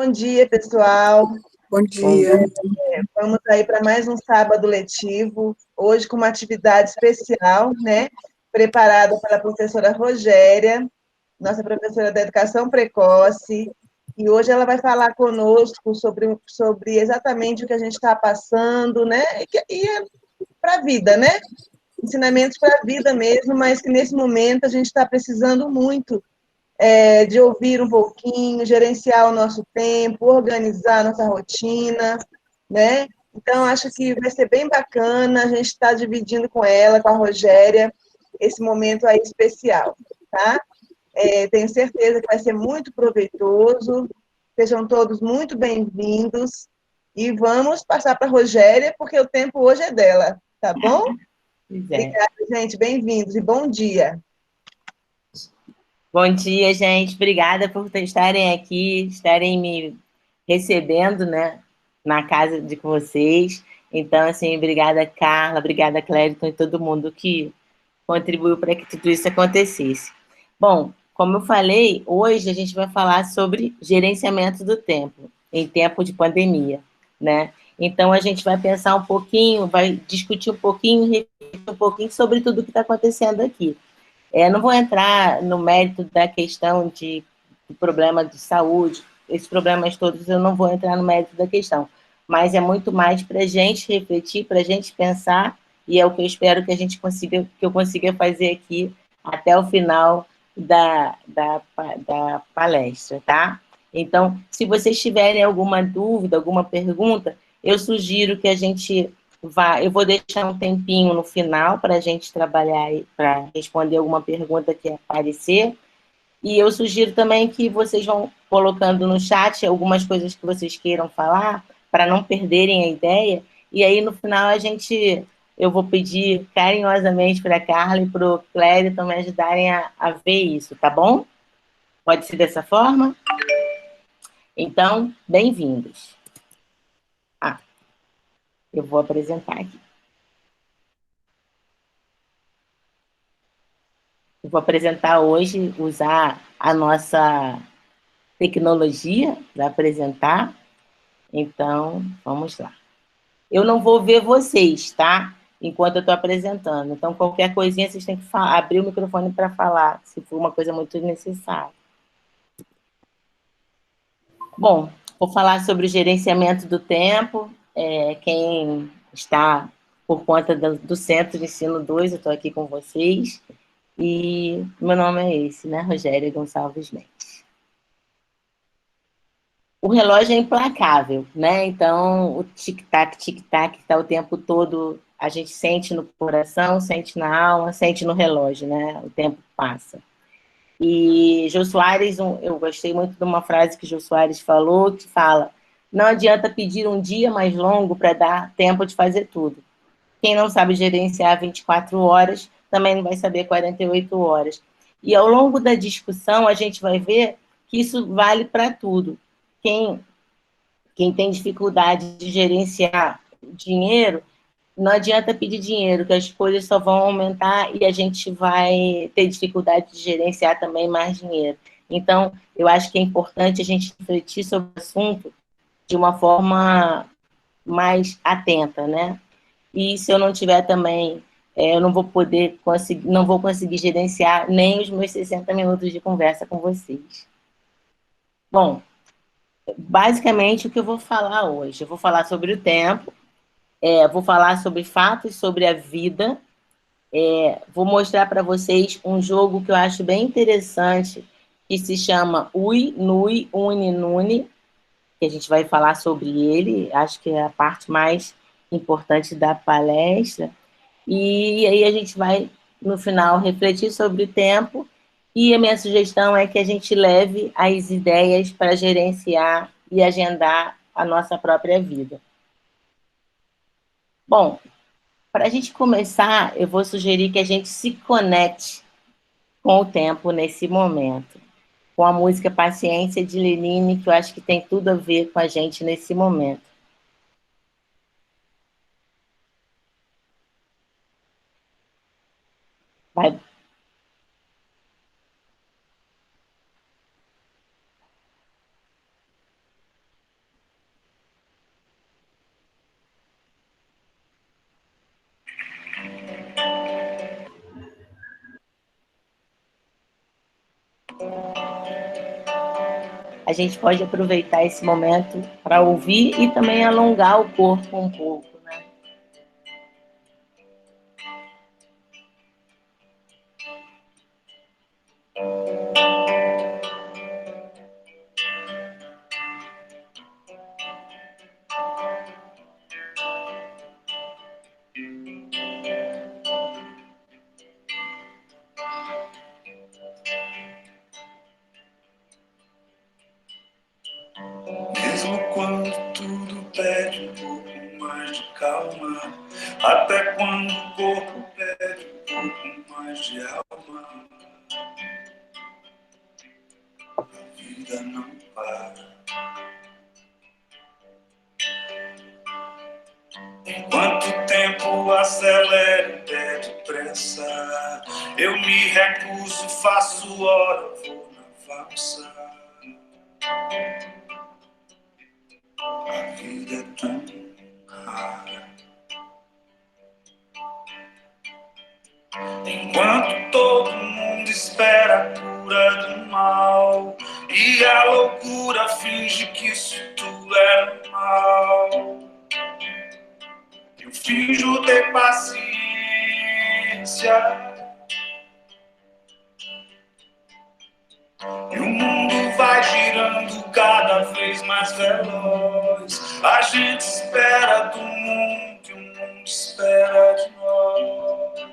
Bom dia, pessoal. Bom dia. Vamos aí para mais um sábado letivo, hoje com uma atividade especial, né? Preparada pela professora Rogéria, nossa professora da Educação Precoce, e hoje ela vai falar conosco sobre exatamente o que a gente está passando, né? E para a vida, né? Ensinamentos para a vida mesmo, mas que nesse momento a gente está precisando muito de ouvir um pouquinho, gerenciar o nosso tempo, organizar a nossa rotina, né? Então, acho que vai ser bem bacana, a gente está dividindo com ela, com a Rogéria, esse momento aí especial, tá? Tenho certeza que vai ser muito proveitoso, sejam todos muito bem-vindos, e vamos passar para a Rogéria, porque o tempo hoje é dela, tá bom? Obrigada, gente, bem-vindos e bom dia. Bom dia, gente. Obrigada por estarem aqui, estarem me recebendo, né, na casa de vocês. Então, assim, obrigada, Carla, obrigada, Clériton e todo mundo que contribuiu para que tudo isso acontecesse. Bom, como eu falei, hoje a gente vai falar sobre gerenciamento do tempo, em tempo de pandemia, né? Então, a gente vai pensar um pouquinho, vai discutir um pouquinho, refletir um pouquinho sobre tudo que está acontecendo aqui. Não vou entrar no mérito da questão de problema de saúde, esses problemas todos eu não vou entrar no mérito da questão, mas é muito mais para a gente refletir, para a gente pensar, e é o que eu espero que eu consiga fazer aqui até o final da palestra, tá? Então, se vocês tiverem alguma dúvida, alguma pergunta, eu sugiro que a gente eu vou deixar um tempinho no final para a gente trabalhar, para responder alguma pergunta que aparecer. E eu sugiro também que vocês vão colocando no chat algumas coisas que vocês queiram falar, para não perderem a ideia. E aí, no final, eu vou pedir carinhosamente para a Carla e para o Clériton me ajudarem a ver isso, tá bom? Pode ser dessa forma? Então, bem-vindos. Eu vou apresentar aqui. Eu vou apresentar hoje, usar a nossa tecnologia para apresentar. Então, vamos lá. Eu não vou ver vocês, tá? Enquanto eu estou apresentando. Então, qualquer coisinha, vocês têm que abrir o microfone para falar, se for uma coisa muito necessária. Bom, vou falar sobre o gerenciamento do tempo. Quem está por conta do Centro de Ensino 2, eu estou aqui com vocês. E meu nome é esse, né? Rogéria Gonçalves Mendes. O relógio é implacável, né? Então, o tic-tac, tic-tac está o tempo todo, a gente sente no coração, sente na alma, sente no relógio, né? O tempo passa. E Jô Soares, eu gostei muito de uma frase que Jô Soares falou, que fala: não adianta pedir um dia mais longo para dar tempo de fazer tudo. Quem não sabe gerenciar 24 horas, também não vai saber 48 horas. E ao longo da discussão, a gente vai ver que isso vale para tudo. Quem tem dificuldade de gerenciar dinheiro, não adianta pedir dinheiro, que as coisas só vão aumentar e a gente vai ter dificuldade de gerenciar também mais dinheiro. Então, eu acho que é importante a gente refletir sobre o assunto de uma forma mais atenta, né? E se eu não tiver também, eu não vou não vou conseguir gerenciar nem os meus 60 minutos de conversa com vocês. Bom, basicamente o que eu vou falar hoje, eu vou falar sobre o tempo, vou falar sobre fatos sobre a vida, vou mostrar para vocês um jogo que eu acho bem interessante, que se chama Ui, Nui, Uni, Nuni, que a gente vai falar sobre ele, acho que é a parte mais importante da palestra, e aí a gente vai, no final, refletir sobre o tempo, e a minha sugestão é que a gente leve as ideias para gerenciar e agendar a nossa própria vida. Bom, para a gente começar, eu vou sugerir que a gente se conecte com o tempo nesse momento, com a música Paciência de Lenine, que eu acho que tem tudo a ver com a gente nesse momento. Vai. a gente pode aproveitar esse momento para ouvir e também alongar o corpo um pouco, né? Mesmo quando tudo pede um pouco mais de calma, até quando o corpo pede um pouco mais de alma, a vida não para. Enquanto o tempo acelera e pede pressa, eu me recuso, faço hora, vou na valsa. A vida é tão rara. Enquanto todo mundo espera a cura do mal e a loucura finge que isso tudo é normal, eu finjo ter paciência. E o mundo vai girando cada vez mais veloz. A gente espera do mundo que o mundo espera de nós.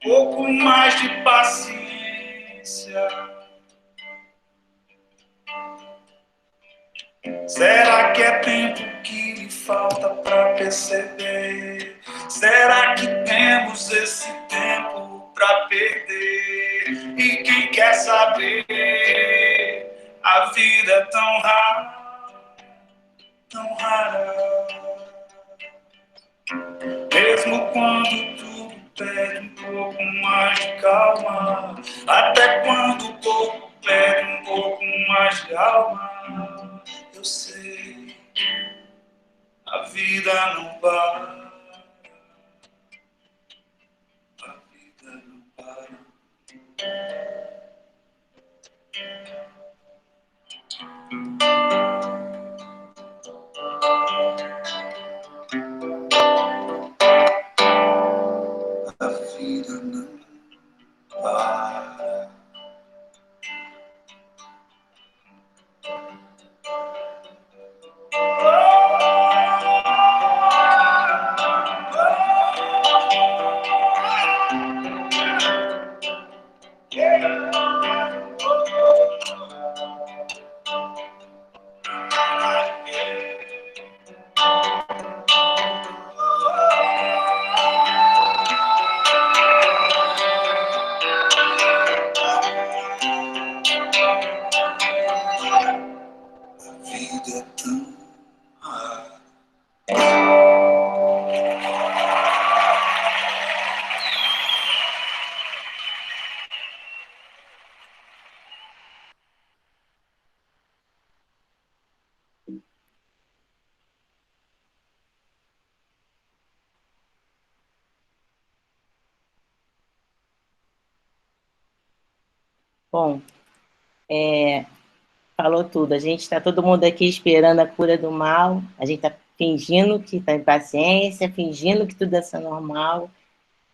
Pouco mais de paciência. Será que é tempo que lhe falta pra perceber? Será que temos esse tempo pra perder? E quem quer saber? A vida é tão rara, tão rara. Mesmo quando tudo pede um pouco mais de calma, até quando o corpo pede um pouco mais de alma, eu sei, a vida não para, a vida não para. A vida não para. A vida é tão rara. Bom, falou tudo. A gente está todo mundo aqui esperando a cura do mal. A gente está fingindo que está em paciência, fingindo que tudo é normal,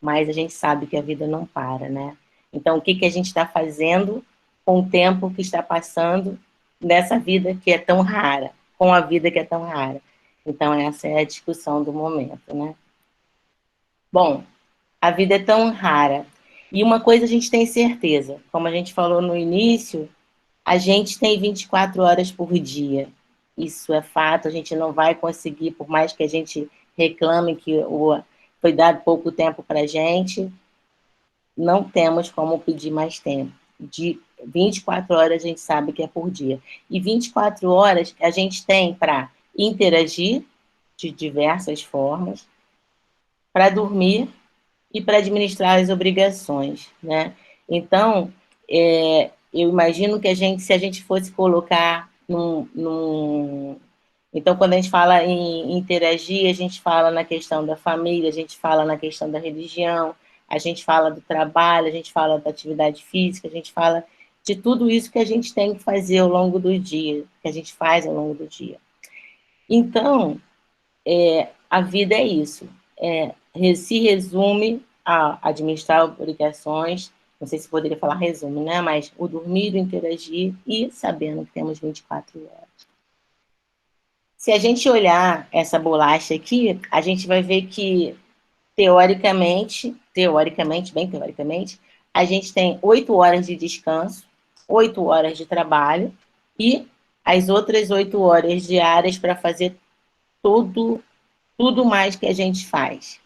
mas a gente sabe que a vida não para, né? Então, o que que a gente está fazendo com o tempo que está passando nessa vida que é tão rara, com a vida que é tão rara? Então, essa é a discussão do momento, né? Bom, a vida é tão rara. E uma coisa a gente tem certeza, como a gente falou no início, a gente tem 24 horas por dia. Isso é fato, a gente não vai conseguir, por mais que a gente reclame que foi dado pouco tempo para a gente, não temos como pedir mais tempo. De 24 horas a gente sabe que é por dia. E 24 horas a gente tem para interagir de diversas formas, para dormir e para administrar as obrigações, né? Então, eu imagino que se a gente fosse colocar então, quando a gente fala em interagir, a gente fala na questão da família, a gente fala na questão da religião, a gente fala do trabalho, a gente fala da atividade física, a gente fala de tudo isso que a gente tem que fazer ao longo do dia, que a gente faz ao longo do dia. Então, a vida é isso. Se resume a administrar obrigações, não sei se poderia falar resumo, né? Mas o dormir, o interagir e sabendo que temos 24 horas. Se a gente olhar essa bolacha aqui, a gente vai ver que, teoricamente, bem teoricamente, a gente tem 8 horas de descanso, 8 horas de trabalho e as outras 8 horas diárias para fazer tudo mais que a gente faz.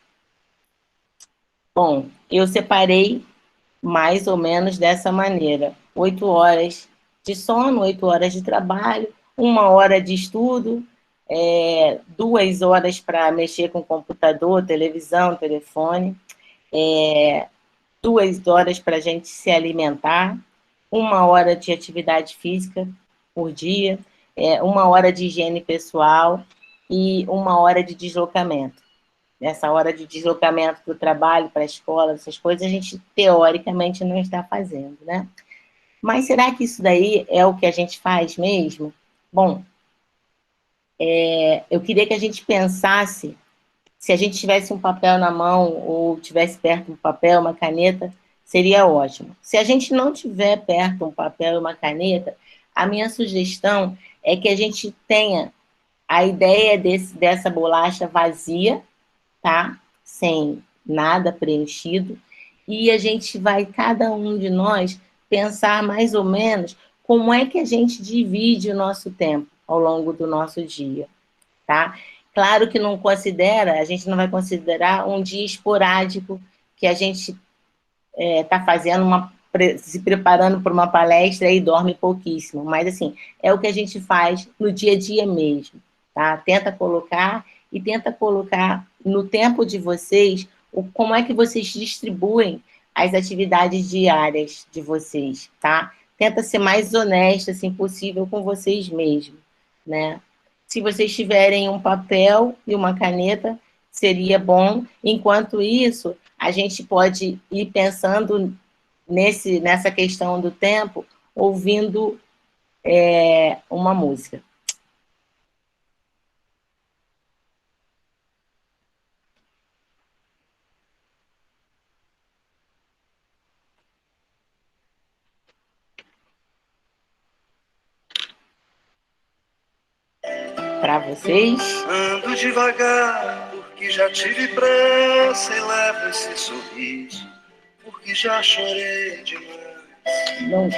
Bom, eu separei mais ou menos dessa maneira. 8 horas de sono, 8 horas de trabalho, 1 hora de estudo, 2 horas para mexer com computador, televisão, telefone, 2 horas para a gente se alimentar, 1 hora de atividade física por dia, 1 hora de higiene pessoal e 1 hora de deslocamento. Nessa hora de deslocamento para o trabalho, para a escola, essas coisas, a gente, teoricamente, não está fazendo, né? Mas será que isso daí é o que a gente faz mesmo? Bom, eu queria que a gente pensasse, se a gente tivesse um papel na mão ou tivesse perto um papel, uma caneta, seria ótimo. Se a gente não tiver perto um papel e uma caneta, a minha sugestão é que a gente tenha a ideia dessa bolacha vazia, tá? Sem nada preenchido, e a gente vai, cada um de nós, pensar mais ou menos como é que a gente divide o nosso tempo ao longo do nosso dia, tá? Claro que não considera, a gente não vai considerar um dia esporádico que a gente está fazendo se preparando para uma palestra e dorme pouquíssimo, mas assim, é o que a gente faz no dia a dia mesmo, tá? Tenta colocar no tempo de vocês como é que vocês distribuem as atividades diárias de vocês, tá? Tenta ser mais honesta, assim, possível com vocês mesmos, né? Se vocês tiverem um papel e uma caneta, seria bom. Enquanto isso, a gente pode ir pensando nessa questão do tempo, ouvindo uma música. Para vocês. Ando devagar, porque já tive pressa e levo esse sorriso, porque já chorei demais.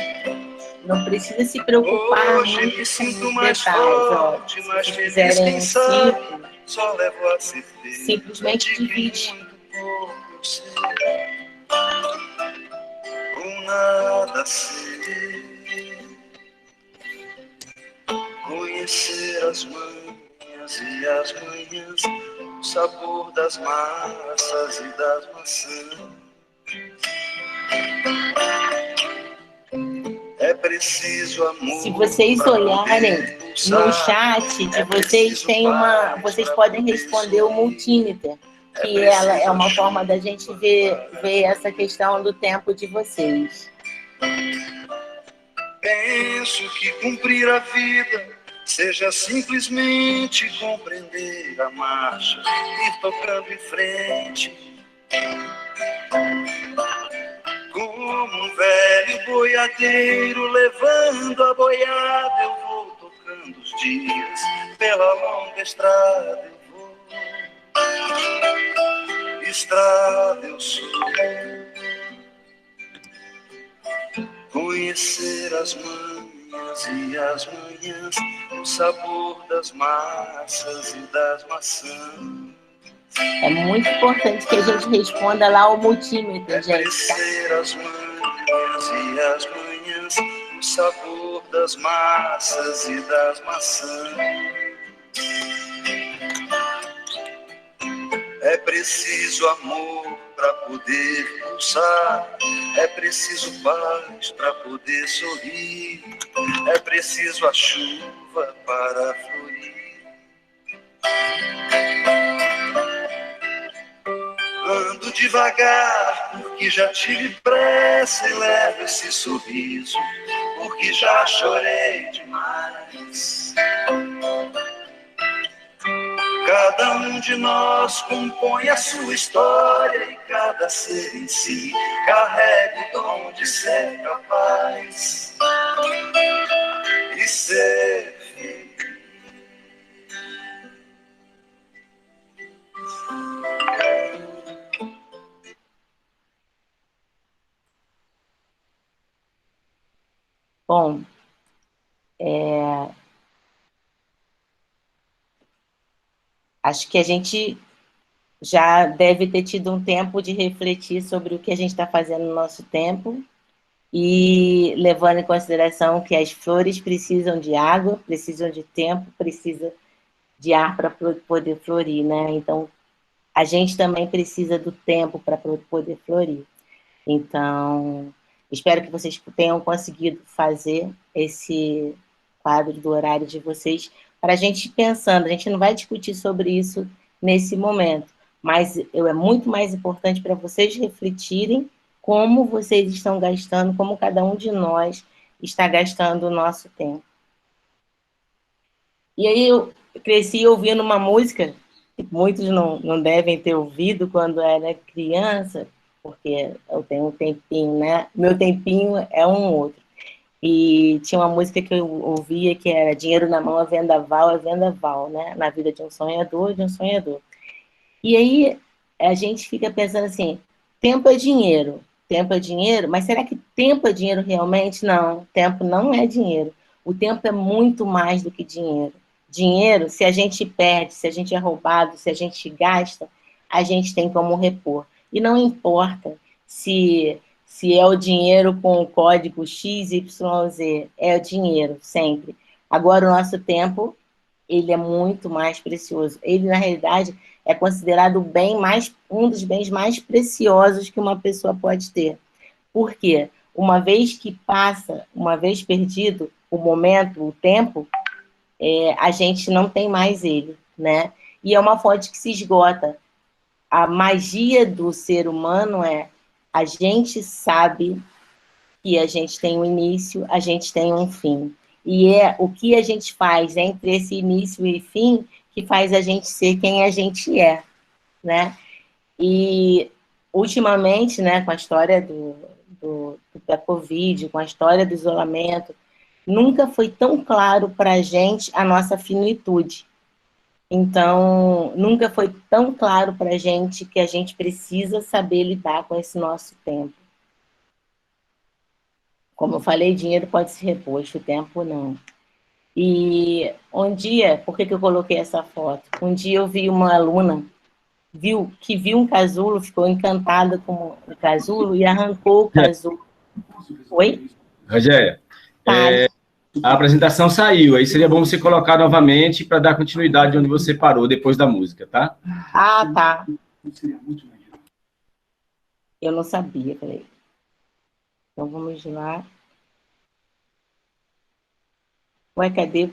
Não precisa se preocupar hoje muito me sinto com mais detalhes. forte, mais se feliz, fizerem quem um sabe, círculo, só levo a certeza simplesmente de que divide. muito pouco eu sei, com nada sei, conhecer as manhas e as manhãs, o sabor das massas e das maçãs. É preciso amor. Se vocês olharem no chat de vocês, vocês podem responder o multímeter, que ela é uma forma da gente ver essa questão do tempo de vocês. Penso que cumprir a vida seja simplesmente compreender a marcha, ir tocando em frente. Como um velho boiadeiro levando a boiada, eu vou tocando os dias pela longa estrada. Eu vou, estrada eu sou. Conhecer as manhas e as manhãs, o sabor das massas e das maçãs. É muito importante que a gente responda lá o multímetro, gente. Conhecer as manhas e as manhãs, o sabor das massas e das maçãs. É preciso amor para poder pulsar, é preciso paz para poder sorrir, é preciso a chuva para florir. Ando devagar, porque já tive pressa e levo esse sorriso, porque já chorei demais. Cada um de nós compõe a sua história e cada ser em si carrega o dom de ser capaz e ser feliz. Bom, acho que a gente já deve ter tido um tempo de refletir sobre o que a gente está fazendo no nosso tempo e levando em consideração que as flores precisam de água, precisam de tempo, precisam de ar para poder florir, né? Então, a gente também precisa do tempo para poder florir. Então, espero que vocês tenham conseguido fazer esse quadro do horário de vocês para a gente ir pensando. A gente não vai discutir sobre isso nesse momento, mas é muito mais importante para vocês refletirem como vocês estão gastando, como cada um de nós está gastando o nosso tempo. E aí eu cresci ouvindo uma música que muitos não devem ter ouvido quando era criança, porque eu tenho um tempinho, né? Meu tempinho é um outro. E tinha uma música que eu ouvia que era Dinheiro na mão é vendaval, né? Na vida de um sonhador, de um sonhador. E aí a gente fica pensando assim, tempo é dinheiro, mas será que tempo é dinheiro realmente? Não, tempo não é dinheiro. O tempo é muito mais do que dinheiro. Dinheiro, se a gente perde, se a gente é roubado, se a gente gasta, a gente tem como repor. E não importa se é o dinheiro com o código XYZ, é o dinheiro, sempre. Agora, o nosso tempo, ele é muito mais precioso. Ele, na realidade, é considerado um dos bens mais preciosos que uma pessoa pode ter. Por quê? Uma vez que passa, uma vez perdido o momento, o tempo, a gente não tem mais ele, né? E é uma fonte que se esgota. A magia do ser humano a gente sabe que a gente tem um início, a gente tem um fim. E é o que a gente faz entre esse início e fim que faz a gente ser quem a gente é, né? E, ultimamente, né, com a história da Covid, com a história do isolamento, nunca foi tão claro para a gente a nossa finitude. Então, nunca foi tão claro para a gente que a gente precisa saber lidar com esse nosso tempo. Como eu falei, dinheiro pode ser reposto, o tempo não. E um dia, por que eu coloquei essa foto? Um dia eu vi uma aluna, viu um casulo, ficou encantada com o casulo e arrancou o casulo. Oi? Rogéria, Tá. a apresentação saiu, aí seria bom você colocar novamente para dar continuidade onde você parou depois da música, tá? Ah, tá. Eu não sabia, peraí. Então vamos lá. Ué, cadê?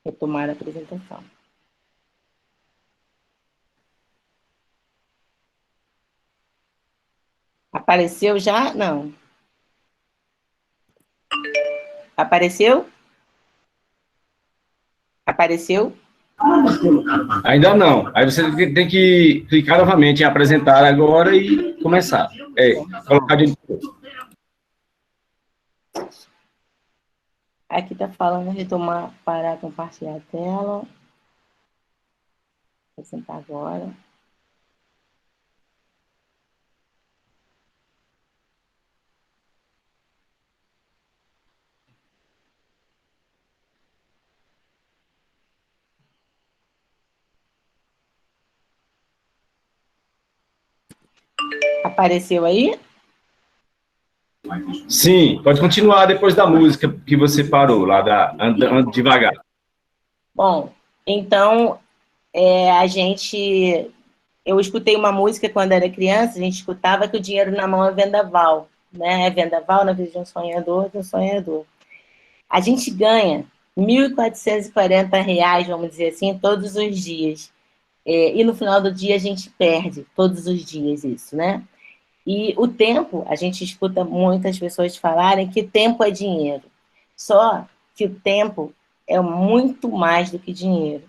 Retomar a apresentação. Apareceu já? Não. Apareceu? Apareceu? Ainda não. Aí você tem que clicar novamente em apresentar agora e começar. Colocar de novo. Aqui está falando retomar, parar, compartilhar a tela. Vou apresentar agora. Apareceu aí? Sim, pode continuar depois da música que você parou, lá Anda Devagar. Bom, então, eu escutei uma música quando era criança, a gente escutava que o dinheiro na mão é vendaval, né? É vendaval na vida de um sonhador, A gente ganha R$ 1.440, vamos dizer assim, todos os dias. E no final do dia a gente perde todos os dias isso, né? E o tempo, a gente escuta muitas pessoas falarem que tempo é dinheiro. Só que o tempo é muito mais do que dinheiro.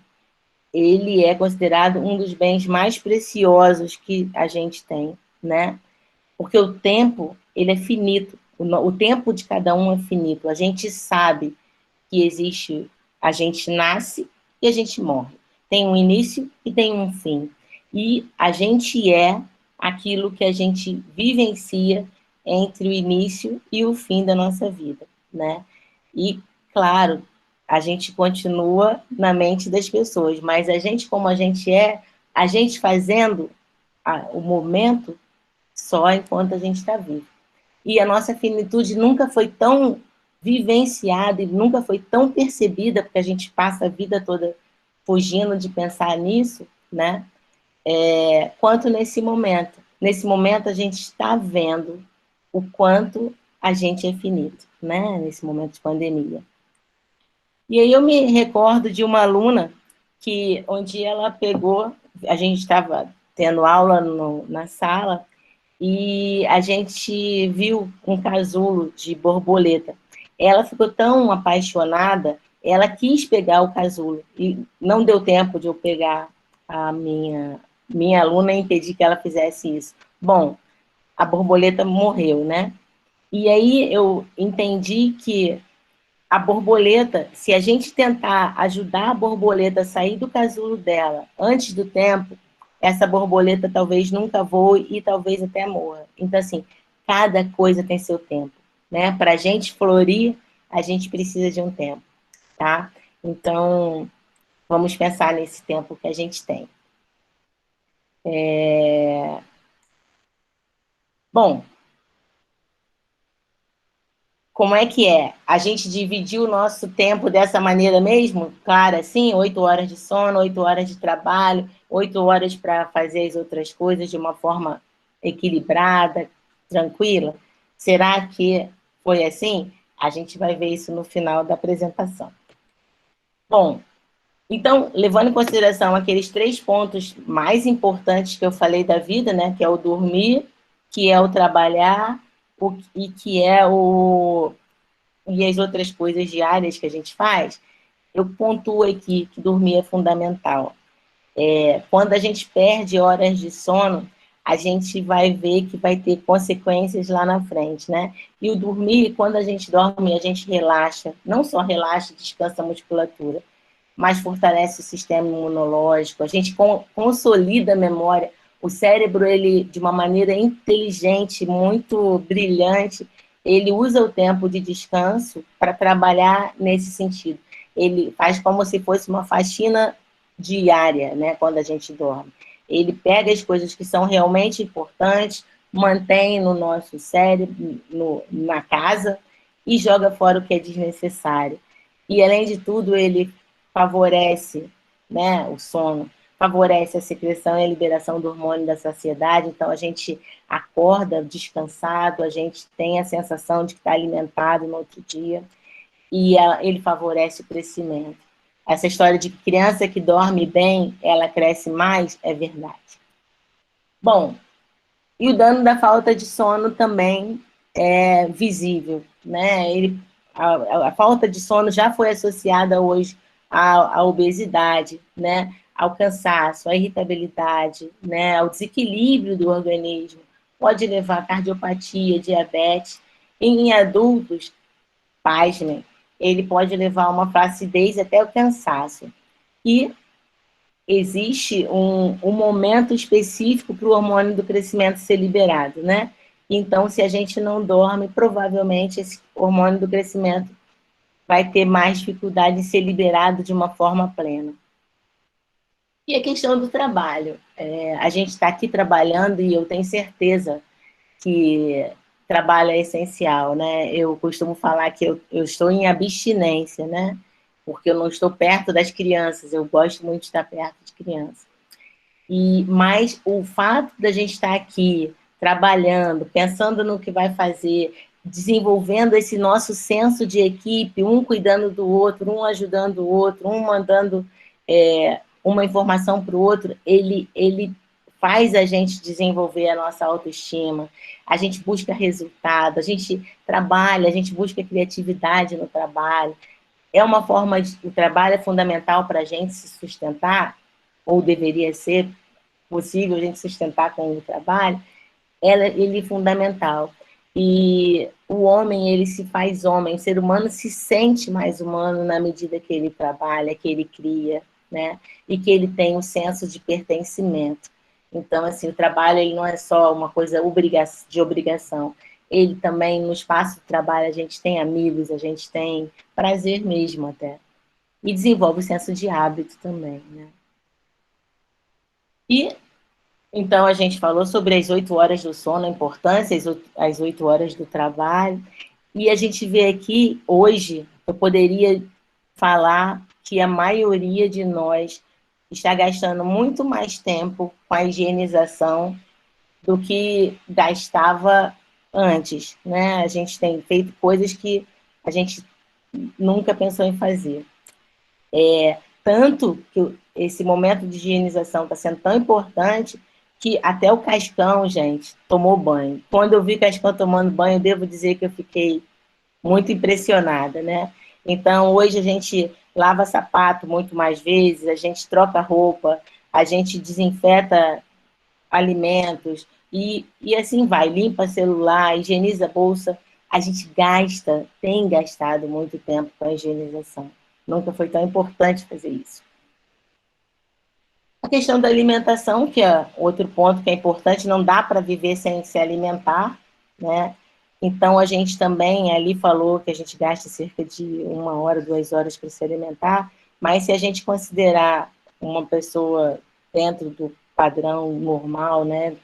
Ele é considerado um dos bens mais preciosos que a gente tem, né? Porque o tempo, ele é finito. O tempo de cada um é finito. A gente sabe que existe, a gente nasce e a gente morre. Tem um início e tem um fim. E a gente é aquilo que a gente vivencia entre o início e o fim da nossa vida, né? E, claro, a gente continua na mente das pessoas, mas a gente, como a gente fazendo o momento só enquanto a gente está vivo. E a nossa finitude nunca foi tão vivenciada e nunca foi tão percebida, porque a gente passa a vida toda fugindo de pensar nisso, né? Quanto nesse momento. Nesse momento, a gente está vendo o quanto a gente é finito, né? Nesse momento de pandemia. E aí eu me recordo de uma aluna que, onde ela pegou, a gente estava tendo aula na sala, e a gente viu um casulo de borboleta. Ela ficou tão apaixonada, ela quis pegar o casulo, e não deu tempo de eu pegar a minha aluna e impedir que ela fizesse isso. Bom, a borboleta morreu, né? E aí eu entendi que a borboleta, se a gente tentar ajudar a borboleta a sair do casulo dela antes do tempo, essa borboleta talvez nunca voe e talvez até morra. Então, assim, cada coisa tem seu tempo, né? Para a gente florir, a gente precisa de um tempo, tá? Então, vamos pensar nesse tempo que a gente tem. Bom, como é que é? A gente dividiu o nosso tempo dessa maneira mesmo? Claro, assim, 8 horas de sono, 8 horas de trabalho, 8 horas para fazer as outras coisas de uma forma equilibrada, tranquila? Será que foi assim? A gente vai ver isso no final da apresentação. Bom, então, levando em consideração aqueles 3 pontos mais importantes que eu falei da vida, né, que é o dormir, que é o trabalhar, e que é e as outras coisas diárias que a gente faz, eu pontuo aqui que dormir é fundamental. Quando a gente perde horas de sono, a gente vai ver que vai ter consequências lá na frente, né? E o dormir, quando a gente dorme, a gente relaxa, não só relaxa, descansa a musculatura, mas fortalece o sistema imunológico, a gente consolida a memória. O cérebro, ele, de uma maneira inteligente, muito brilhante, ele usa o tempo de descanso para trabalhar nesse sentido. Ele faz como se fosse uma faxina diária, né, quando a gente dorme. Ele pega as coisas que são realmente importantes, mantém no nosso cérebro, na casa, e joga fora o que é desnecessário. E, além de tudo, ele favorece, né, o sono, favorece a secreção e a liberação do hormônio da saciedade, então a gente acorda descansado, a gente tem a sensação de que está alimentado no outro dia, e ele favorece o crescimento. Essa história de que criança que dorme bem, ela cresce mais, é verdade. Bom, e o dano da falta de sono também é visível, né? A falta de sono já foi associada hoje à obesidade, né? Ao cansaço, à irritabilidade, né? Ao desequilíbrio do organismo. Pode levar a cardiopatia, diabetes. E em adultos, pasmem, ele pode levar a uma flacidez até o cansaço. E existe um momento específico para o hormônio do crescimento ser liberado, né? Então, se a gente não dorme, provavelmente esse hormônio do crescimento vai ter mais dificuldade em ser liberado de uma forma plena. E a questão do trabalho. A gente está aqui trabalhando e eu tenho certeza que trabalho é essencial, né? Eu costumo falar que eu estou em abstinência, né? Porque eu não estou perto das crianças, eu gosto muito de estar perto de crianças. Mas o fato da gente estar aqui trabalhando, pensando no que vai fazer, desenvolvendo esse nosso senso de equipe, um cuidando do outro, um ajudando o outro, um mandando uma informação para o outro, ele faz a gente desenvolver a nossa autoestima, a gente busca resultado, a gente trabalha, a gente busca criatividade no trabalho. É uma forma o trabalho é fundamental para a gente se sustentar, ou deveria ser possível a gente sustentar com o trabalho, ele é fundamental. E o homem, ele se faz homem, o ser humano se sente mais humano na medida que ele trabalha, que ele cria, né? E que ele tem um senso de pertencimento. Então, assim, o trabalho ele não é só uma coisa de obrigação. Ele também, no espaço de trabalho, a gente tem amigos, a gente tem prazer mesmo até. E desenvolve o senso de hábito também, né? E, então, a gente falou sobre as 8 horas do sono, a importância, as 8 horas do trabalho. E a gente vê aqui, hoje, eu poderia falar que a maioria de nós está gastando muito mais tempo com a higienização do que gastava antes, né? A gente tem feito coisas que a gente nunca pensou em fazer. Tanto que esse momento de higienização está sendo tão importante que até o Cascão, gente, tomou banho. Quando eu vi o Cascão tomando banho, devo dizer que eu fiquei muito impressionada, né? Então, hoje a gente lava sapato muito mais vezes, a gente troca roupa, a gente desinfeta alimentos, e assim vai, limpa celular, higieniza a bolsa. A gente tem gastado muito tempo com a higienização. Nunca foi tão importante fazer isso. A questão da alimentação, que é outro ponto que é importante, não dá para viver sem se alimentar, né? Então, a gente também ali falou que a gente gasta cerca de 1 hora, 2 horas para se alimentar, mas se a gente considerar uma pessoa dentro do padrão normal, né?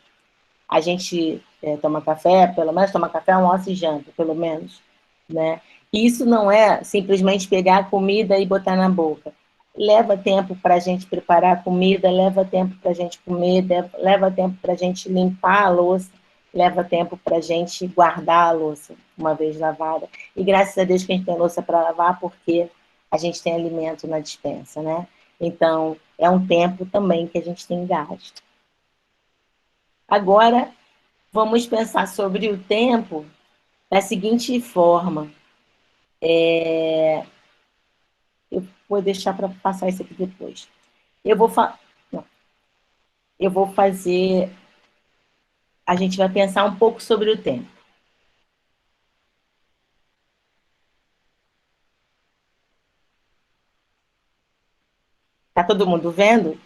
A gente toma café, pelo menos toma café, almoço e janta, pelo menos, né? E isso não é simplesmente pegar a comida e botar na boca. Leva tempo para a gente preparar a comida, leva tempo para a gente comer, leva tempo para a gente limpar a louça, leva tempo para a gente guardar a louça, uma vez lavada. E graças a Deus que a gente tem louça para lavar, porque a gente tem alimento na despensa, né? Então, é um tempo também que a gente tem gasto. Agora, vamos pensar sobre o tempo da seguinte forma. Eu vou deixar para passar isso aqui depois. Eu vou fazer... A gente vai pensar um pouco sobre o tempo. Está todo mundo vendo?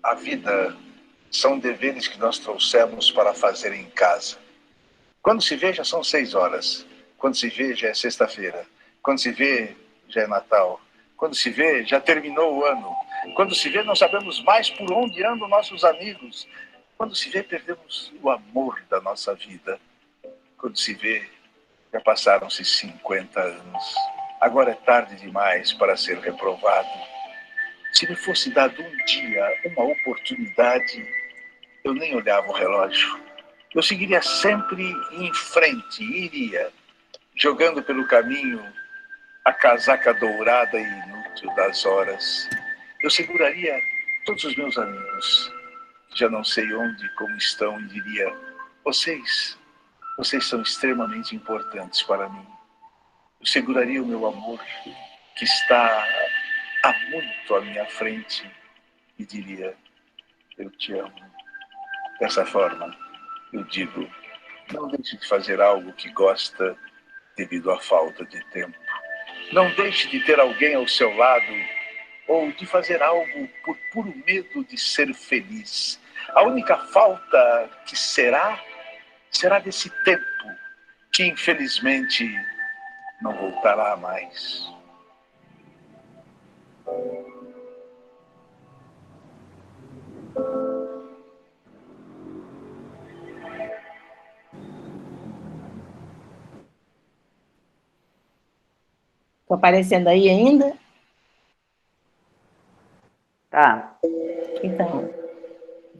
A vida são deveres que nós trouxemos para fazer em casa. Quando se vê, já são 6 horas. Quando se vê, já é sexta-feira. Quando se vê, já é Natal. Quando se vê, já terminou o ano. Quando se vê, não sabemos mais por onde andam nossos amigos. Quando se vê, perdemos o amor da nossa vida. Quando se vê, já passaram-se 50 anos. Agora é tarde demais para ser reprovado. Se me fosse dado um dia, uma oportunidade, eu nem olhava o relógio. Eu seguiria sempre em frente, iria, jogando pelo caminho a casaca dourada e inútil das horas. Eu seguraria todos os meus amigos, já não sei onde e como estão, e diria: vocês são extremamente importantes para mim. Eu seguraria o meu amor, que está há muito à minha frente, e diria: eu te amo. Dessa forma, eu digo: não deixe de fazer algo que gosta devido à falta de tempo. Não deixe de ter alguém ao seu lado ou de fazer algo por puro medo de ser feliz. A única falta que será desse tempo que, infelizmente, não voltará mais. Estou aparecendo aí ainda? Tá. Então,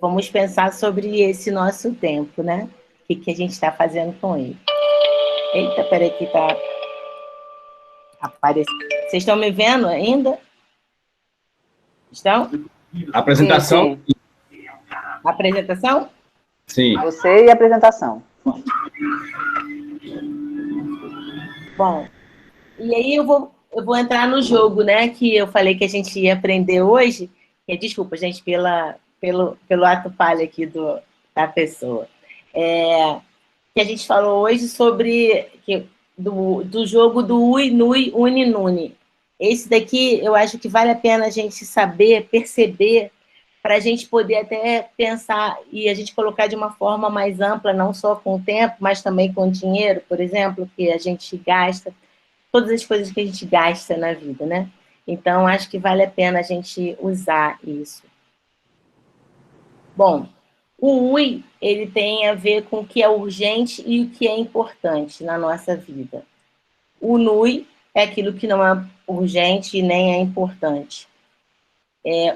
vamos pensar sobre esse nosso tempo, né? O que a gente está fazendo com ele. Eita, peraí que tá aparecendo. Vocês estão me vendo ainda? Estão? Apresentação? Sim, Apresentação? Sim. você e a apresentação. Bom, e aí eu vou entrar no jogo, né? Que eu falei que a gente ia aprender hoje. Desculpa, gente, pelo ato falho aqui da pessoa. Que a gente falou hoje sobre do jogo do Ui, Nui, Uni, Nuni. Esse daqui eu acho que vale a pena a gente saber, perceber, para a gente poder até pensar e a gente colocar de uma forma mais ampla, não só com o tempo, mas também com o dinheiro, por exemplo, que a gente gasta, todas as coisas que a gente gasta na vida, né? Então, acho que vale a pena a gente usar isso. Bom, o UI, ele tem a ver com o que é urgente e o que é importante na nossa vida. O NUI é aquilo que não é urgente e nem é importante.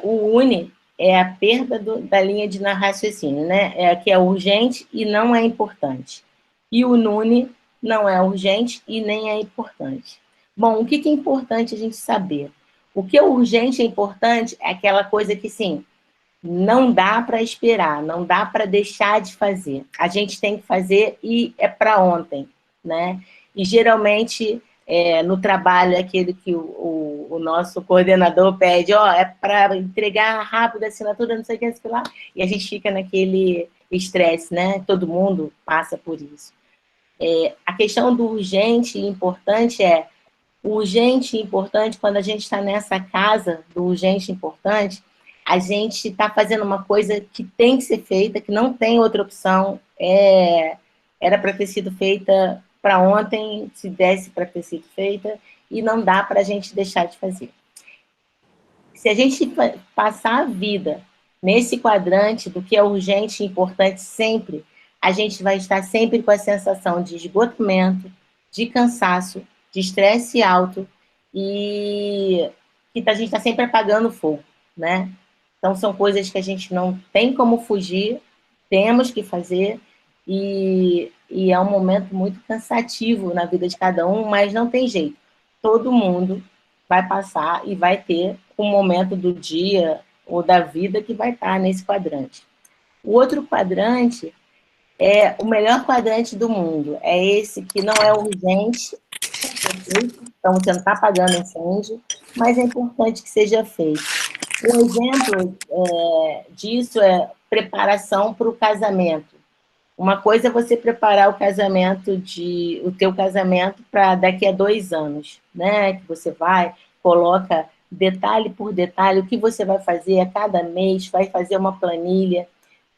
O UNI é a perda da linha de raciocínio, né? É que é urgente e não é importante. E o NUNI não é urgente e nem é importante. Bom, o que é importante a gente saber? O que é urgente e importante é aquela coisa que, sim, não dá para esperar, não dá para deixar de fazer. A gente tem que fazer e é para ontem, né? E geralmente no trabalho é aquele que o nosso coordenador pede, é para entregar rápido a assinatura, não sei o que, lá, e a gente fica naquele estresse, né? Todo mundo passa por isso. A questão do urgente e importante o urgente e importante, quando a gente está nessa casa do urgente e importante, a gente está fazendo uma coisa que tem que ser feita, que não tem outra opção, era para ter sido feita para ontem, se desse para ter sido feita, e não dá para a gente deixar de fazer. Se a gente passar a vida nesse quadrante do que é urgente e importante sempre, a gente vai estar sempre com a sensação de esgotamento, de cansaço, de estresse alto e que a gente está sempre apagando o fogo, né? Então, são coisas que a gente não tem como fugir, temos que fazer, e é um momento muito cansativo na vida de cada um, mas não tem jeito. Todo mundo vai passar e vai ter um momento do dia ou da vida que vai estar nesse quadrante. O outro quadrante é o melhor quadrante do mundo. É esse que não é urgente, então você não está apagando incêndio, mas é importante que seja feito. Um exemplo disso é preparação para o casamento. Uma coisa é você preparar o teu casamento para daqui a 2 anos, né? Que você coloca detalhe por detalhe o que você vai fazer a cada mês, vai fazer uma planilha,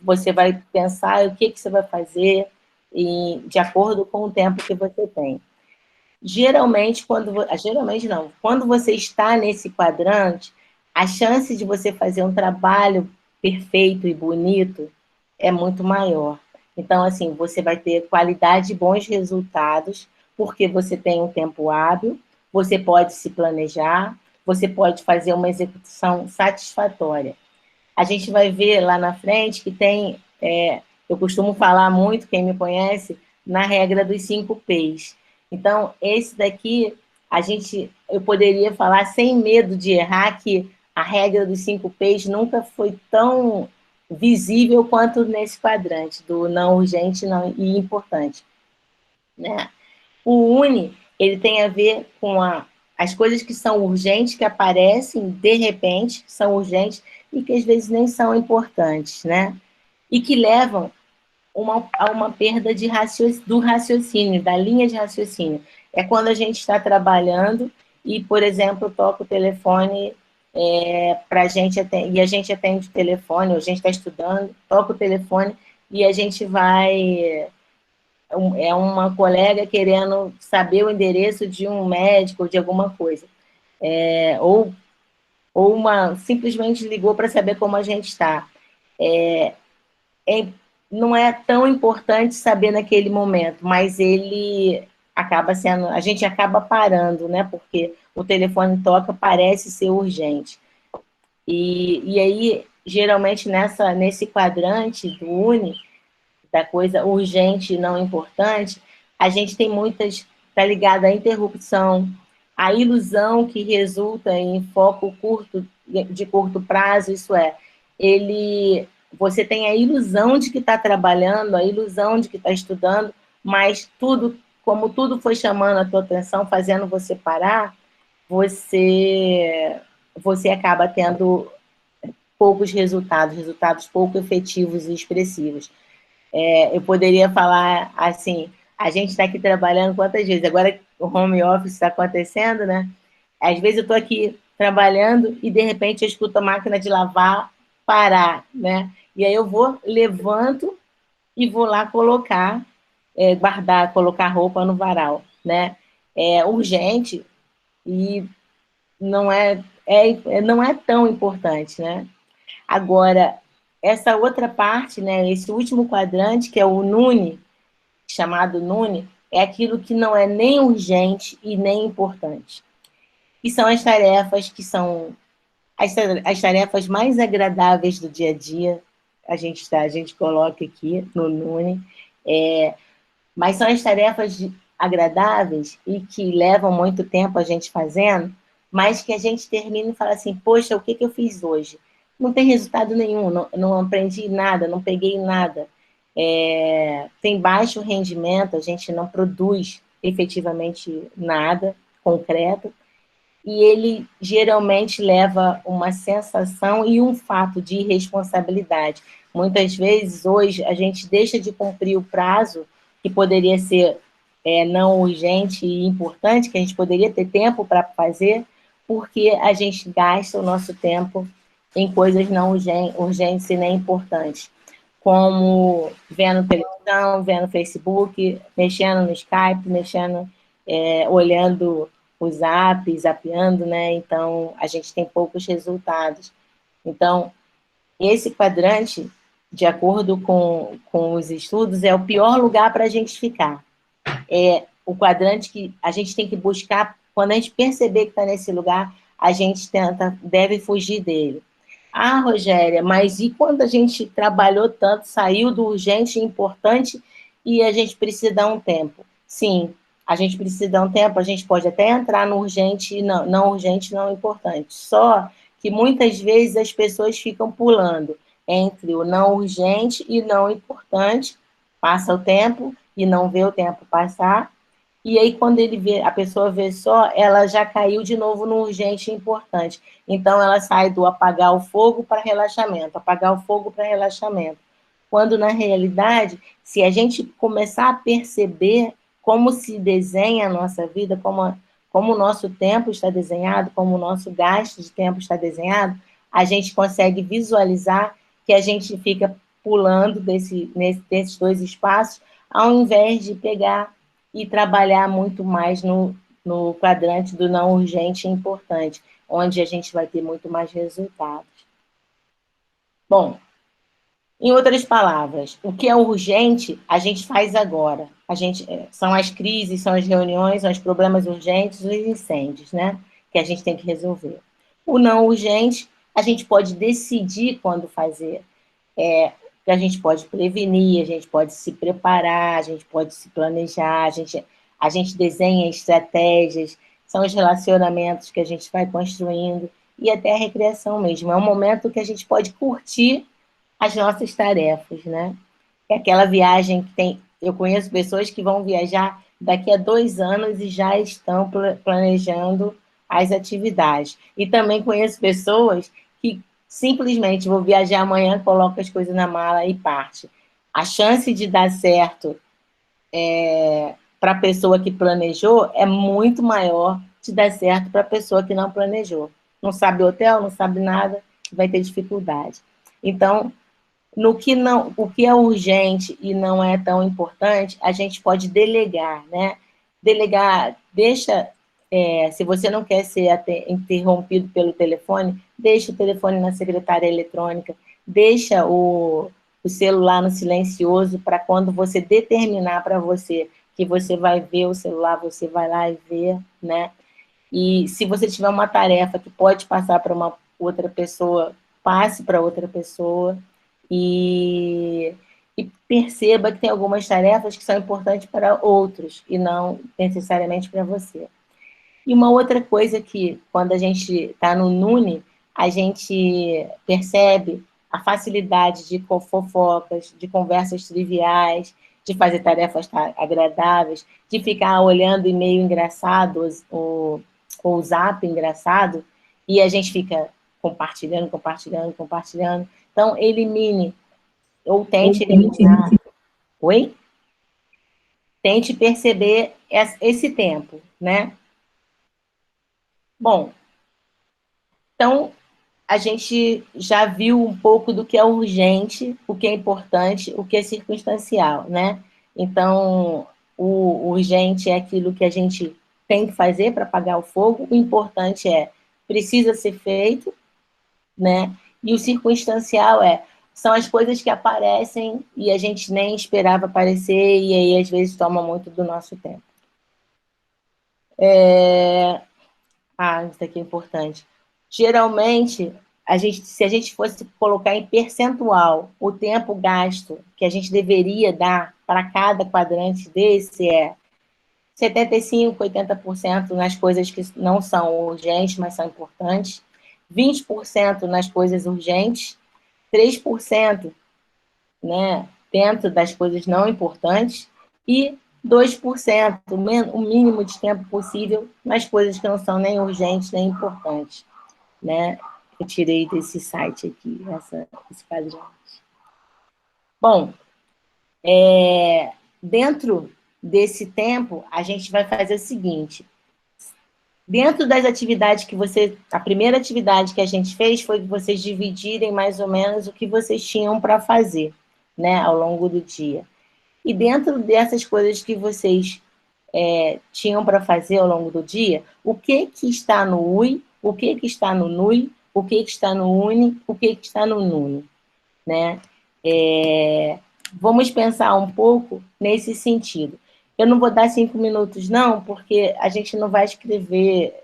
você vai pensar o que você vai fazer de acordo com o tempo que você tem. Geralmente quando você está nesse quadrante, a chance de você fazer um trabalho perfeito e bonito é muito maior. Então, assim, você vai ter qualidade e bons resultados, porque você tem um tempo hábil, você pode se planejar, você pode fazer uma execução satisfatória. A gente vai ver lá na frente que tem, eu costumo falar muito, quem me conhece, na regra dos 5 P's. Então, esse daqui, eu poderia falar sem medo de errar que a regra dos 5 P's nunca foi tão visível quanto nesse quadrante, do não urgente e importante. Né? O UNI, ele tem a ver com as coisas que são urgentes, que aparecem de repente, são urgentes, e que às vezes nem são importantes, né? E que levam a uma perda do raciocínio, da linha de raciocínio. É quando a gente está trabalhando e, por exemplo, toca o telefone para a gente, e a gente atende o telefone, ou a gente está estudando, toca o telefone e a gente vai... É uma colega querendo saber o endereço de um médico, de alguma coisa. Ou simplesmente ligou para saber como a gente está. Não é tão importante saber naquele momento, mas ele acaba sendo... A gente acaba parando, né? Porque o telefone toca, parece ser urgente. E aí, geralmente nesse quadrante do UNE, da coisa urgente e não importante, a gente tem muitas, está ligado à interrupção, à ilusão que resulta em foco de curto prazo, isso é, você tem a ilusão de que está trabalhando, a ilusão de que está estudando, mas como tudo foi chamando a tua atenção, fazendo você parar, você acaba tendo poucos resultados pouco efetivos e expressivos. Eu poderia falar assim, a gente está aqui trabalhando quantas vezes? Agora o home office está acontecendo, né? Às vezes eu estou aqui trabalhando e, de repente, eu escuto a máquina de lavar parar, né? E aí eu levanto e vou lá colocar, colocar roupa no varal, né? É urgente e não não é tão importante, né? Agora, essa outra parte, né, esse último quadrante, que é o NUNE, chamado NUNE, é aquilo que não é nem urgente e nem importante. E são as tarefas que são as tarefas mais agradáveis do dia a dia, a gente coloca aqui no NUNE, mas são as tarefas agradáveis e que levam muito tempo a gente fazendo, mas que a gente termina e fala assim, poxa, o que eu fiz hoje? Não tem resultado nenhum, não aprendi nada, não peguei nada. Tem baixo rendimento, a gente não produz efetivamente nada concreto, e ele geralmente leva uma sensação e um fato de irresponsabilidade. Muitas vezes, hoje, a gente deixa de cumprir o prazo, que poderia ser não urgente e importante, que a gente poderia ter tempo para fazer, porque a gente gasta o nosso tempo em coisas não urgentes e nem importantes, como vendo televisão, vendo Facebook, mexendo no Skype, olhando o Zap, zapeando, né? Então, a gente tem poucos resultados. Então, esse quadrante, de acordo com os estudos, é o pior lugar para a gente ficar. É o quadrante que a gente tem que buscar, quando a gente perceber que está nesse lugar, a gente deve fugir dele. Ah, Rogéria, mas e quando a gente trabalhou tanto, saiu do urgente e importante e a gente precisa dar um tempo? Sim, a gente precisa dar um tempo, a gente pode até entrar no urgente e não urgente, não importante. Só que muitas vezes as pessoas ficam pulando entre o não urgente e não importante, passa o tempo e não vê o tempo passar, e aí quando a pessoa vê só, ela já caiu de novo no urgente e importante. Então ela sai do apagar o fogo para relaxamento, apagar o fogo para relaxamento. Quando na realidade, se a gente começar a perceber como se desenha a nossa vida, como o nosso tempo está desenhado, como o nosso gasto de tempo está desenhado, a gente consegue visualizar que a gente fica pulando desses dois espaços, ao invés de pegar e trabalhar muito mais no quadrante do não urgente e importante, onde a gente vai ter muito mais resultados. Bom, em outras palavras, o que é urgente, a gente faz agora. São as crises, são as reuniões, são os problemas urgentes, os incêndios, né? Que a gente tem que resolver. O não urgente, a gente pode decidir quando fazer. A gente pode prevenir, a gente pode se preparar, a gente pode se planejar, a gente desenha estratégias, são os relacionamentos que a gente vai construindo, e até a recreação mesmo. É um momento que a gente pode curtir as nossas tarefas, né? É aquela viagem que tem... Eu conheço pessoas que vão viajar daqui a 2 anos e já estão planejando as atividades. E também conheço pessoas que simplesmente vou viajar amanhã, coloco as coisas na mala e parte. A chance de dar certo para a pessoa que planejou é muito maior de dar certo para a pessoa que não planejou. Não sabe hotel, não sabe nada, vai ter dificuldade. Então, o que é urgente e não é tão importante, a gente pode delegar, né? Delegar, se você não quer ser interrompido pelo telefone, deixa o telefone na secretária eletrônica, deixa o celular no silencioso, para quando você determinar para você que você vai ver o celular, você vai lá e vê, né? E se você tiver uma tarefa que pode passar para uma outra pessoa passe para outra pessoa e perceba que tem algumas tarefas que são importantes para outros e não necessariamente para você. E uma outra coisa que, quando a gente está no Nune, a gente percebe a facilidade de fofocas, de conversas triviais, de fazer tarefas agradáveis, de ficar olhando e-mail engraçado, ou zap engraçado, e a gente fica compartilhando, compartilhando, compartilhando. Então, elimine, ou tente eliminar. Oi? Tente perceber esse tempo, né? Bom, então, a gente já viu um pouco do que é urgente, o que é importante, o que é circunstancial, né? Então, o urgente é aquilo que a gente tem que fazer para apagar o fogo, o importante precisa ser feito, né? E o circunstancial são as coisas que aparecem e a gente nem esperava aparecer e aí, às vezes, toma muito do nosso tempo. Isso aqui é importante. Geralmente, se a gente fosse colocar em percentual o tempo gasto que a gente deveria dar para cada quadrante desse 75%, 80% nas coisas que não são urgentes, mas são importantes, 20% nas coisas urgentes, 3%, né, dentro das coisas não importantes e 2%, o mínimo de tempo possível, nas coisas que não são nem urgentes, nem importantes, né? Eu tirei desse site aqui, esse padrão. Bom, dentro desse tempo, a gente vai fazer o seguinte, dentro das atividades que a primeira atividade que a gente fez foi que vocês dividirem mais ou menos o que vocês tinham para fazer, né, ao longo do dia. E dentro dessas coisas que vocês tinham para fazer ao longo do dia, o que está no UI, o que está no NUI, o que está no UNI, o que está no NUNI, né? Vamos pensar um pouco nesse sentido. Eu não vou dar 5 minutos, não, porque a gente não vai escrever.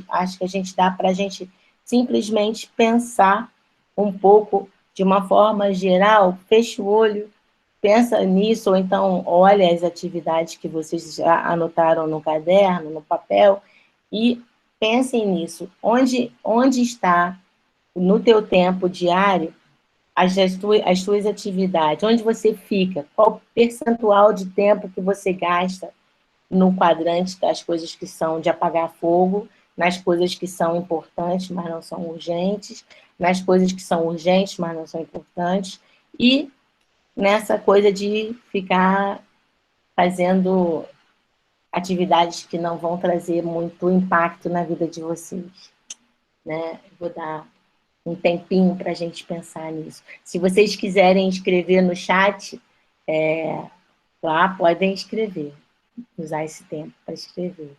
Acho que a gente dá para a gente simplesmente pensar um pouco de uma forma geral, fecha o olho, pensa nisso, ou então olha as atividades que vocês já anotaram no caderno, no papel, e pensem nisso. Onde está, no teu tempo diário, as tuas atividades? Onde você fica? Qual o percentual de tempo que você gasta no quadrante das coisas que são de apagar fogo, nas coisas que são importantes, mas não são urgentes, nas coisas que são urgentes, mas não são importantes, e nessa coisa de ficar fazendo atividades que não vão trazer muito impacto na vida de vocês, né? Vou dar um tempinho para a gente pensar nisso. Se vocês quiserem escrever no chat, lá podem escrever, usar esse tempo para escrever.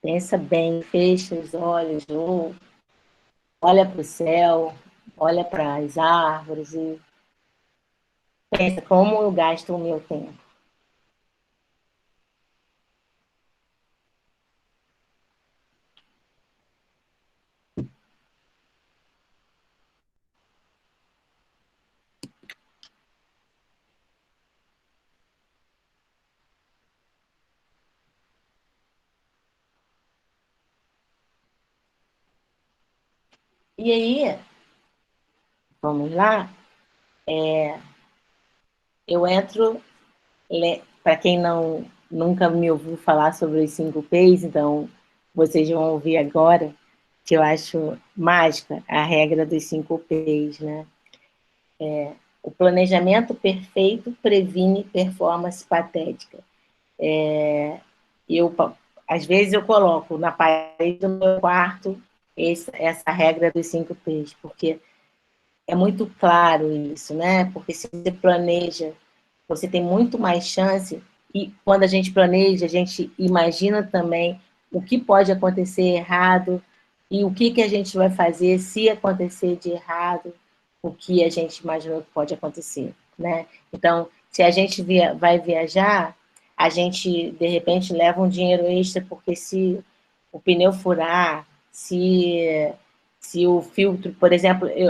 Pensa bem, fecha os olhos, ou olha para o céu, olha para as árvores e pensa como eu gasto o meu tempo. E aí, vamos lá, eu entro, para quem nunca me ouviu falar sobre os 5 P's, então vocês vão ouvir agora, que eu acho mágica, a regra dos 5 P's, né? O planejamento perfeito previne performance patética. Às vezes eu coloco na parede do meu quarto essa regra dos 5 P's, porque é muito claro isso, né? Porque se você planeja, você tem muito mais chance, e quando a gente planeja, a gente imagina também o que pode acontecer errado, e o que a gente vai fazer se acontecer de errado, o que a gente imaginou que pode acontecer, né? Então, se a gente vai viajar, a gente, de repente, leva um dinheiro extra, porque se o pneu furar, se o filtro, por exemplo, eu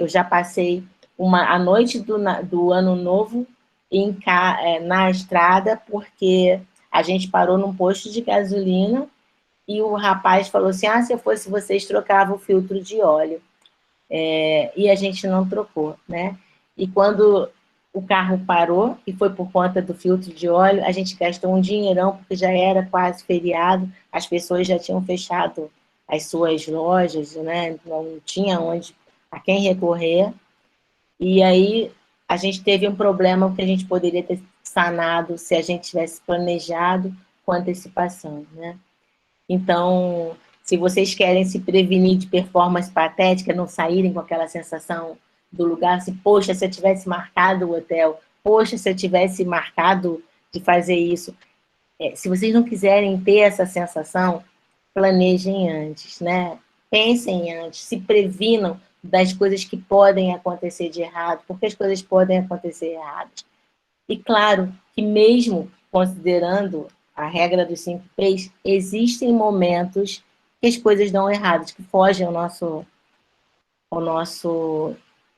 já passei a noite do ano novo na estrada, porque a gente parou num posto de gasolina e o rapaz falou assim, se eu fosse vocês, trocava o filtro de óleo. E a gente não trocou, né? E quando o carro parou, e foi por conta do filtro de óleo, a gente gastou um dinheirão, porque já era quase feriado, as pessoas já tinham fechado as suas lojas, né? Não tinha a quem recorrer, e aí a gente teve um problema que a gente poderia ter sanado se a gente tivesse planejado com antecipação, né? Então, se vocês querem se prevenir de performance patética, não saírem com aquela sensação do lugar, assim, poxa, se eu tivesse marcado o hotel, poxa, se eu tivesse marcado de fazer isso. Se vocês não quiserem ter essa sensação, planejem antes, né? Pensem antes, se previnam das coisas que podem acontecer de errado, porque as coisas podem acontecer erradas. E claro que mesmo considerando a regra dos 5 P's, existem momentos que as coisas dão errado, que fogem ao nosso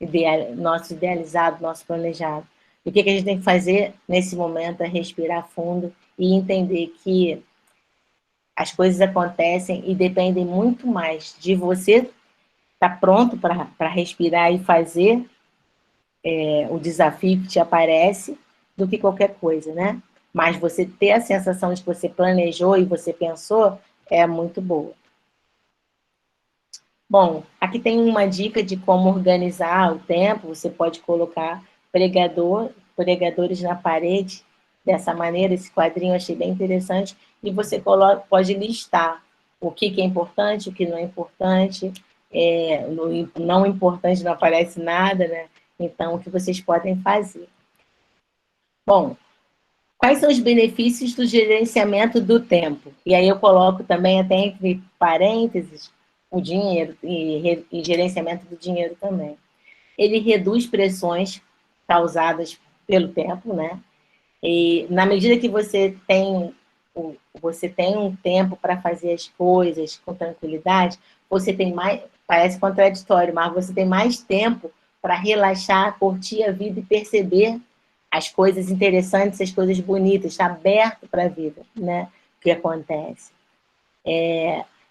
idealizado, nosso planejado. E o que a gente tem que fazer nesse momento é respirar fundo e entender que as coisas acontecem e dependem muito mais de você estar pronto para respirar e fazer o desafio que te aparece do que qualquer coisa, né? Mas você ter a sensação de que você planejou e você pensou é muito boa. Bom, aqui tem uma dica de como organizar o tempo. Você pode colocar pregadores na parede dessa maneira. Esse quadrinho eu achei bem interessante. E você pode listar o que é importante, o que não é importante. No não importante não aparece nada, né? Então, o que vocês podem fazer? Bom, quais são os benefícios do gerenciamento do tempo? E aí eu coloco também, até entre parênteses, o dinheiro e gerenciamento do dinheiro também. Ele reduz pressões causadas pelo tempo, né? E na medida que você tem um tempo para fazer as coisas com tranquilidade, você tem mais, parece contraditório, mas você tem mais tempo para relaxar, curtir a vida e perceber as coisas interessantes, as coisas bonitas, está aberto para a vida, né? O que acontece.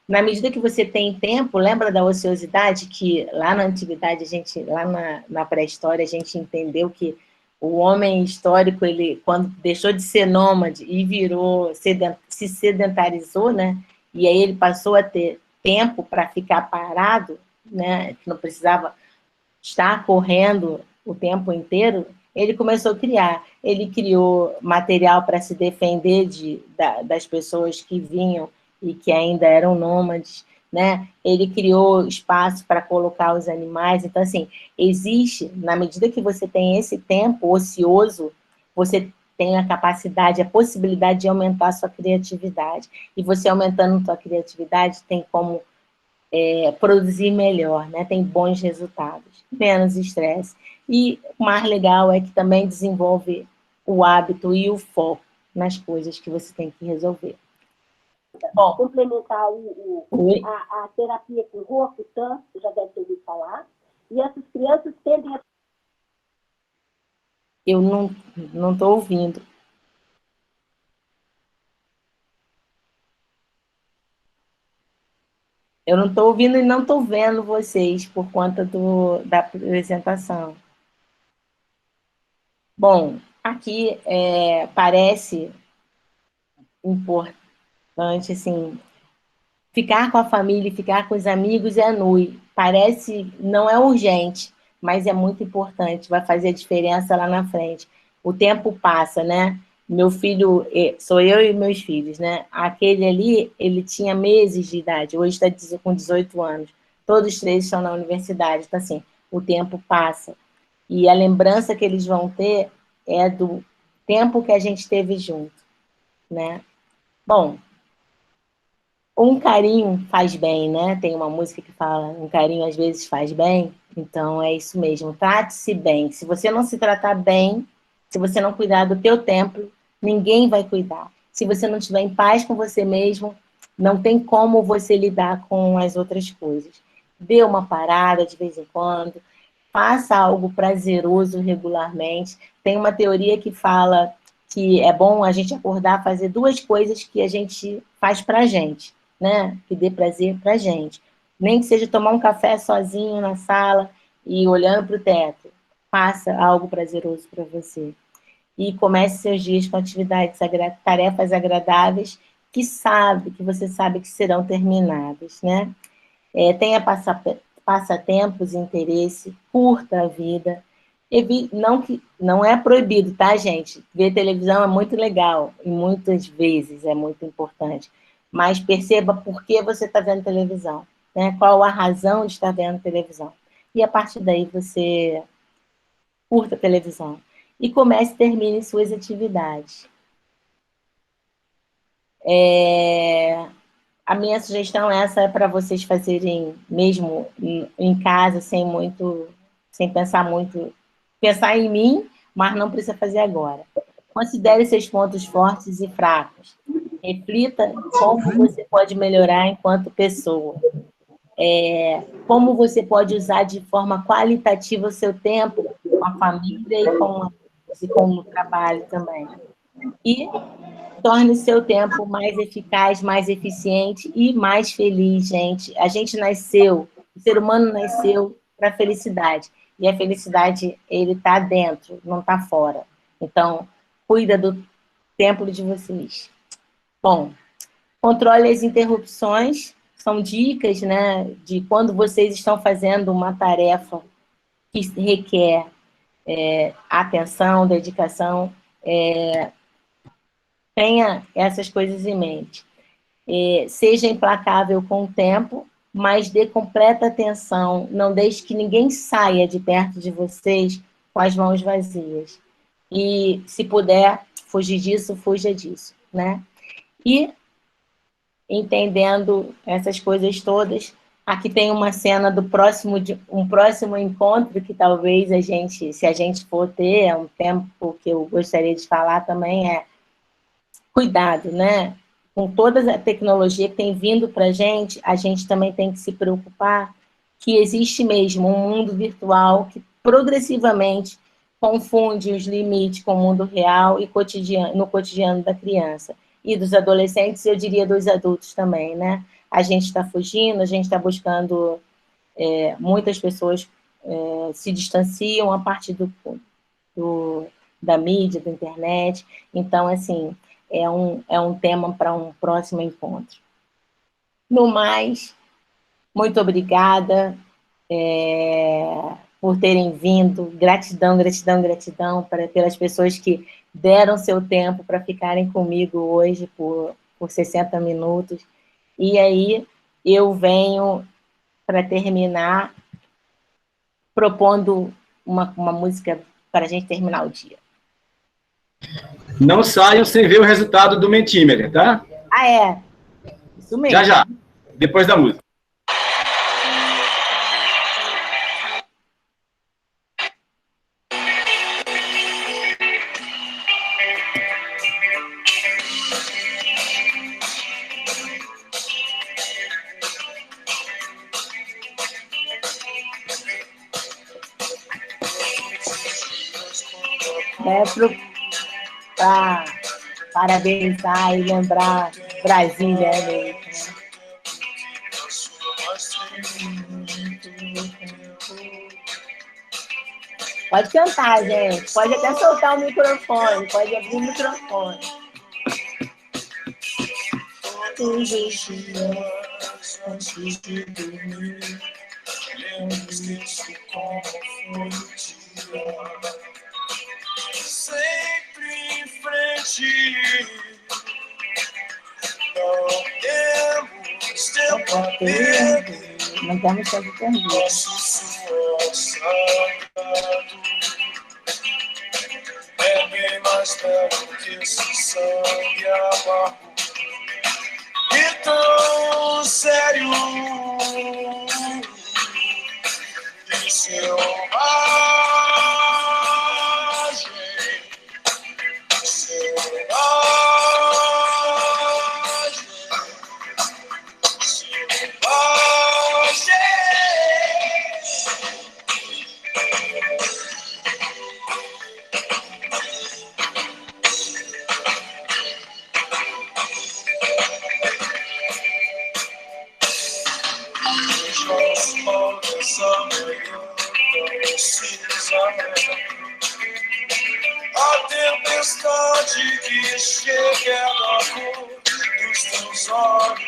Na medida que você tem tempo, lembra da ociosidade, que lá na antiguidade, lá na pré-história, a gente entendeu que o homem histórico, ele, quando deixou de ser nômade e se sedentarizou, né? E aí ele passou a ter tempo para ficar parado, né? Que não precisava estar correndo o tempo inteiro, ele começou a criar. Ele criou material para se defender das pessoas que vinham e que ainda eram nômades, né? Ele criou espaço para colocar os animais. Então, assim, existe, na medida que você tem esse tempo ocioso, você tem a capacidade, a possibilidade de aumentar a sua criatividade. E você aumentando a sua criatividade tem como produzir melhor, né? Tem bons resultados, menos estresse. E o mais legal é que também desenvolve o hábito e o foco nas coisas que você tem que resolver. Bom, complementar a terapia com Rokutan, você já deve ter ouvido falar, e essas crianças tendem a... Eu não estou ouvindo. Eu não estou ouvindo e não estou vendo vocês por conta da apresentação. Bom, aqui parece importante, assim, ficar com a família, ficar com os amigos parece, não é urgente, mas é muito importante, vai fazer a diferença lá na frente. O tempo passa, né? Meu filho, sou eu e meus filhos, né? Aquele ali, ele tinha meses de idade, hoje está com 18 anos. Todos os 3 estão na universidade, então assim, o tempo passa. E a lembrança que eles vão ter é do tempo que a gente teve junto, né? Bom, Um carinho faz bem, né? Tem uma música que fala, um carinho às vezes faz bem. Então, é isso mesmo. Trate-se bem. Se você não se tratar bem, se você não cuidar do teu templo, ninguém vai cuidar. Se você não estiver em paz com você mesmo, não tem como você lidar com as outras coisas. Dê uma parada de vez em quando. Faça algo prazeroso regularmente. Tem uma teoria que fala que é bom a gente acordar, fazer 2 coisas que a gente faz pra gente, né? Que dê prazer pra gente. Nem que seja tomar um café sozinho na sala e olhando para o teto. Faça algo prazeroso para você. E comece seus dias com atividades, tarefas agradáveis que você sabe que serão terminadas, né? Tenha passatempos, interesse, curta a vida. Não é proibido, tá, gente? Ver televisão é muito legal, e muitas vezes é muito importante. Mas perceba por que você está vendo televisão, né? Qual a razão de estar vendo televisão. E a partir daí você curta a televisão. E comece e termine suas atividades. A minha sugestão essa é para vocês fazerem mesmo em casa, sem pensar muito, pensar em mim, mas não precisa fazer agora. Considere seus pontos fortes e fracos. Reflita como você pode melhorar enquanto pessoa. Como você pode usar de forma qualitativa o seu tempo com a família e com o trabalho também. E torne o seu tempo mais eficaz, mais eficiente e mais feliz, gente. A gente nasceu, o ser humano nasceu para a felicidade. E a felicidade, ele está dentro, não está fora. Então, cuida do templo de vocês. Bom, controle as interrupções. São dicas, né, de quando vocês estão fazendo uma tarefa que requer atenção, dedicação, tenha essas coisas em mente. Seja implacável com o tempo, mas dê completa atenção. Não deixe que ninguém saia de perto de vocês com as mãos vazias. E, se puder fugir disso, fuja disso, né? E, entendendo essas coisas todas, aqui tem uma cena do um próximo encontro que talvez se a gente for ter, é um tempo que eu gostaria de falar também, cuidado, né? Com toda a tecnologia que tem vindo para a gente também tem que se preocupar que existe mesmo um mundo virtual que progressivamente confunde os limites com o mundo real e no cotidiano da criança. E dos adolescentes, eu diria dos adultos também, né? A gente está fugindo, a gente está buscando... muitas pessoas se distanciam a partir da mídia, da internet. Então, assim... É um tema para um próximo encontro. No mais, muito obrigada por terem vindo. Gratidão, gratidão, gratidão pelas pessoas que deram seu tempo para ficarem comigo hoje por 60 minutos. E aí, eu venho, para terminar, propondo uma música para a gente terminar o dia. Não saiam sem ver o resultado do Mentimeter, tá? Isso mesmo. Já. Depois da música. Para parabenizar e lembrar Brasília, né? Pode cantar, gente. Pode até soltar o microfone. Pode abrir o microfone. Todos os dias, antes de dormir, lembre-se como foi o dia. Sempre em frente, não temos tempo a perder. Não temos tempo a perder. Nosso suor sagrado é bem mais belo que esse sangue amargo. Então falando sério. E selvagem, selvagem, selvagem. A tempestade que chega é da cor dos teus olhos,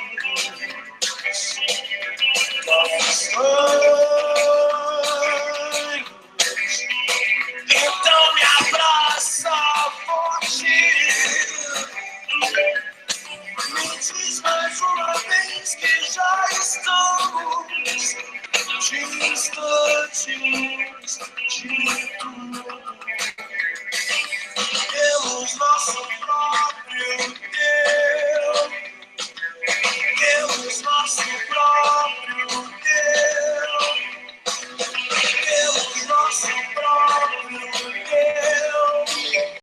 então me abraça forte. Me diz mais uma vez que já estamos distantes de tudo. Temos nosso